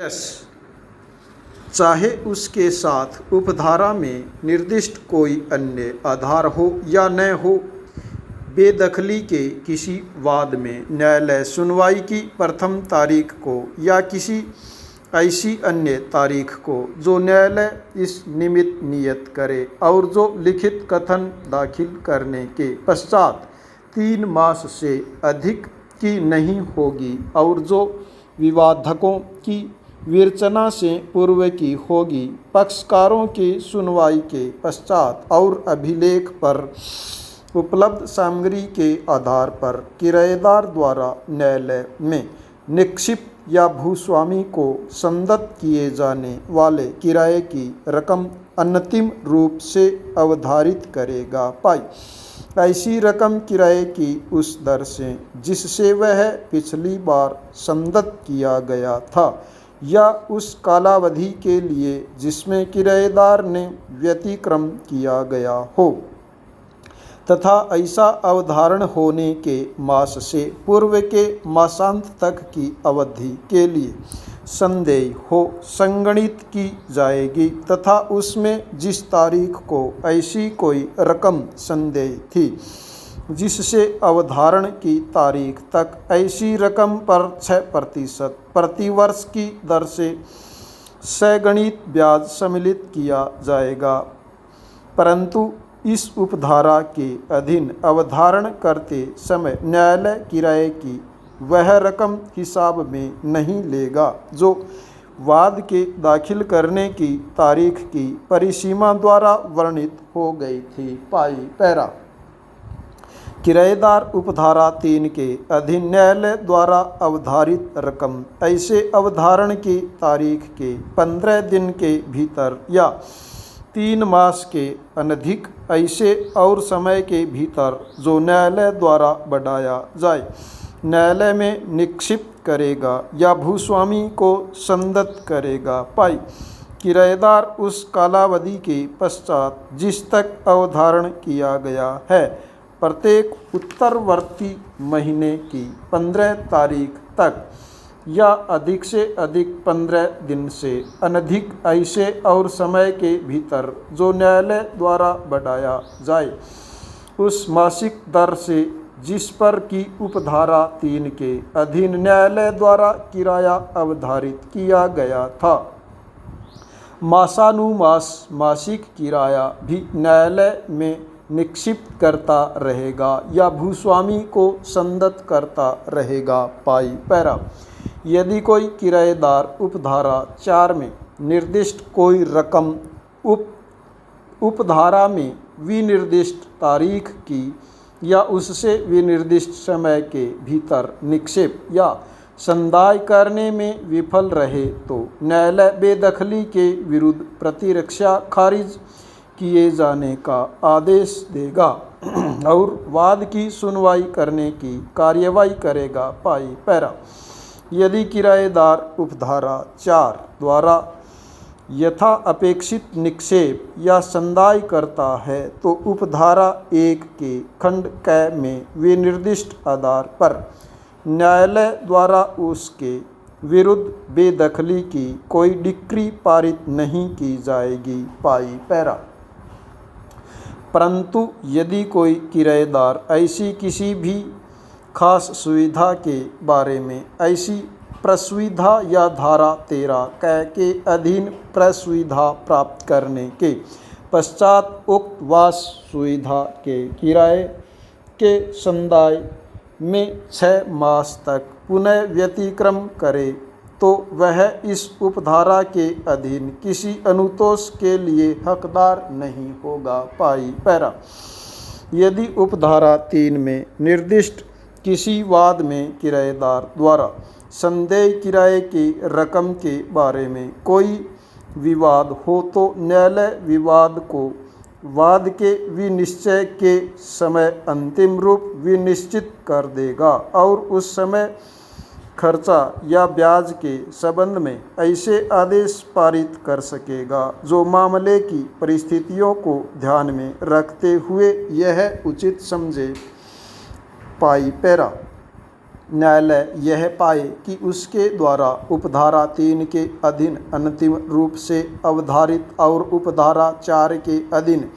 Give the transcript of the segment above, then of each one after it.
Yes, चाहे उसके साथ उपधारा में निर्दिष्ट कोई अन्य आधार हो या न हो, बेदखली के किसी वाद में न्यायालय सुनवाई की प्रथम तारीख को या किसी ऐसी अन्य तारीख को जो न्यायालय इस निमित्त नियत करे और जो लिखित कथन दाखिल करने के पश्चात 3 मास से अधिक की नहीं होगी और जो विवादकों की विवेचना से पूर्व की होगी, पक्षकारों की सुनवाई के पश्चात और अभिलेख पर उपलब्ध सामग्री के आधार पर किराएदार द्वारा न्यायालय में निक्षिप्त या भूस्वामी को संदत्त किए जाने वाले किराए की रकम अंतिम रूप से अवधारित करेगा। पाई ऐसी रकम किराए की उस दर से जिससे वह पिछली बार संदत्त किया गया था या उस कालावधि के लिए जिसमें किराएदार ने व्यतिक्रम किया गया हो, तथा ऐसा अवधारण होने के मास से पूर्व के मासांत तक की अवधि के लिए संदेय हो संगणित की जाएगी तथा उसमें जिस तारीख को ऐसी कोई रकम संदेय थी जिससे अवधारण की तारीख तक ऐसी रकम पर 6% प्रतिवर्ष की दर से सगणित ब्याज सम्मिलित किया जाएगा, परंतु इस उपधारा के अधीन अवधारण करते समय न्यायालय किराए की वह रकम हिसाब में नहीं लेगा जो वाद के दाखिल करने की तारीख की परिसीमा द्वारा वर्णित हो गई थी। पाई पैरा किराएदार उपधारा 3 के अधीन न्यायालय द्वारा अवधारित रकम ऐसे अवधारण की तारीख के 15 दिन के भीतर या 3 मास के अनधिक ऐसे और समय के भीतर जो न्यायालय द्वारा बढ़ाया जाए न्यायालय में निक्षिप्त करेगा या भूस्वामी को संदत्त करेगा। पाई किराएदार उस कालावधि के पश्चात जिस तक अवधारण किया गया है प्रत्येक उत्तरवर्ती महीने की 15 तारीख तक या अधिक से अधिक 15 दिन से अनधिक ऐसे और समय के भीतर जो न्यायालय द्वारा बढ़ाया जाए उस मासिक दर से जिस पर की उपधारा 3 के अधीन न्यायालय द्वारा किराया अवधारित किया गया था। मासानुमास मासिक किराया भी न्यायालय में निक्षिप्त करता रहेगा या भूस्वामी को संदत्त करता रहेगा। पाई पैरा यदि कोई किराएदार उपधारा 4 में निर्दिष्ट कोई रकम उपधारा में विनिर्दिष्ट तारीख की या उससे विनिर्दिष्ट समय के भीतर निक्षेप या संदाय करने में विफल रहे तो न्यायालय बेदखली के विरुद्ध प्रतिरक्षा खारिज किए जाने का आदेश देगा और वाद की सुनवाई करने की कार्यवाही करेगा। पाई पैरा यदि किराएदार उपधारा 4 द्वारा यथा अपेक्षित निक्षेप या संदाय करता है तो उपधारा 1 के खंड क में विनिर्दिष्ट आधार पर न्यायालय द्वारा उसके विरुद्ध बेदखली की कोई डिक्री पारित नहीं की जाएगी। पाई पैरा परंतु यदि कोई किराएदार ऐसी किसी भी खास सुविधा के बारे में ऐसी प्रसुविधा या धारा 13 क के अधीन प्रसुविधा प्राप्त करने के पश्चात उक्त वास सुविधा के किराए के संदाय में 6 मास तक पुनः व्यतिक्रम करे तो वह इस उपधारा के अधीन किसी अनुतोष के लिए हकदार नहीं होगा। पाई पैरा यदि उपधारा 3 में निर्दिष्ट किसी वाद में किराएदार द्वारा संदेय किराए की रकम के बारे में कोई विवाद हो तो न्यायालय विवाद को वाद के विनिश्चय के समय अंतिम रूप विनिश्चित कर देगा और उस समय खर्चा या ब्याज के संबंध में ऐसे आदेश पारित कर सकेगा जो मामले की परिस्थितियों को ध्यान में रखते हुए यह उचित समझे। पाई पैरा न्यायालय यह पाए कि उसके द्वारा उपधारा 3 के अधीन अंतिम रूप से अवधारित और उपधारा 4 के अधीन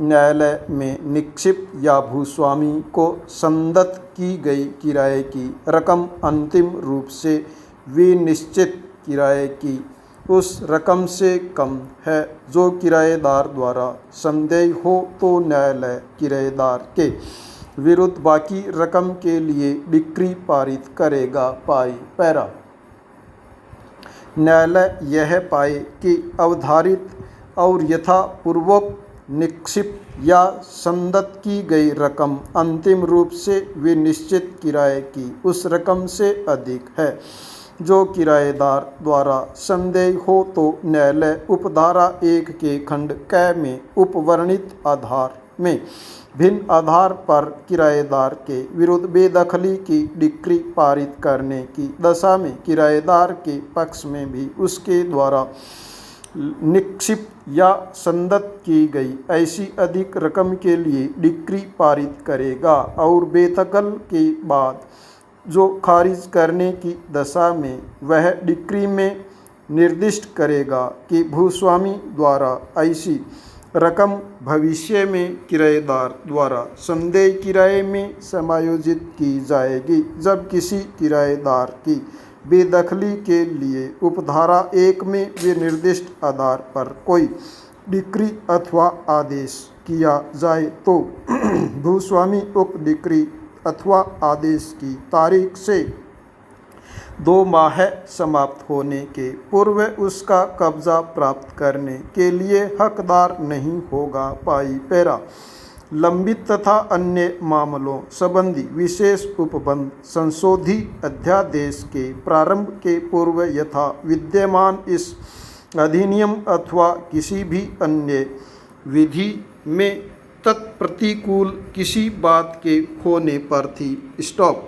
न्यायालय में निक्षिप्त या भूस्वामी को संदत्त की गई किराए की रकम अंतिम रूप से विनिश्चित किराए की उस रकम से कम है जो किराएदार द्वारा संदेह हो तो न्यायालय किराएदार के विरुद्ध बाकी रकम के लिए डिक्री पारित करेगा। पाई पैरा। न्यायालय यह पाए कि अवधारित और यथापूर्वक निक्षिप्त या संदत्त की गई रकम अंतिम रूप से विनिश्चित किराए की उस रकम से अधिक है जो किराएदार द्वारा संदेह हो तो न्यायालय उपधारा 1 के खंड क में उपवर्णित आधार में भिन्न आधार पर किराएदार के विरुद्ध बेदखली की डिक्री पारित करने की दशा में किराएदार के पक्ष में भी उसके द्वारा निक्षिप्त या संदत्त की गई ऐसी अधिक रकम के लिए डिक्री पारित करेगा और बेदखल के बाद जो खारिज करने की दशा में वह डिक्री में निर्दिष्ट करेगा कि भूस्वामी द्वारा ऐसी रकम भविष्य में किराएदार द्वारा संदेह किराए में समायोजित की जाएगी जब किसी किराएदार की बेदखली के लिए उपधारा 1 में विनिर्दिष्ट आधार पर कोई डिक्री अथवा आदेश किया जाए तो भूस्वामी उक्त डिक्री अथवा आदेश की तारीख से 2 माह समाप्त होने के पूर्व उसका कब्जा प्राप्त करने के लिए हकदार नहीं होगा। पाई पैरा। लंबित तथा अन्य मामलों संबंधी विशेष उपबंध संशोधी अध्यादेश के प्रारंभ के पूर्व यथा विद्यमान इस अधिनियम अथवा किसी भी अन्य विधि में तत्प्रतिकूल किसी बात के होने पर थी। स्टॉप।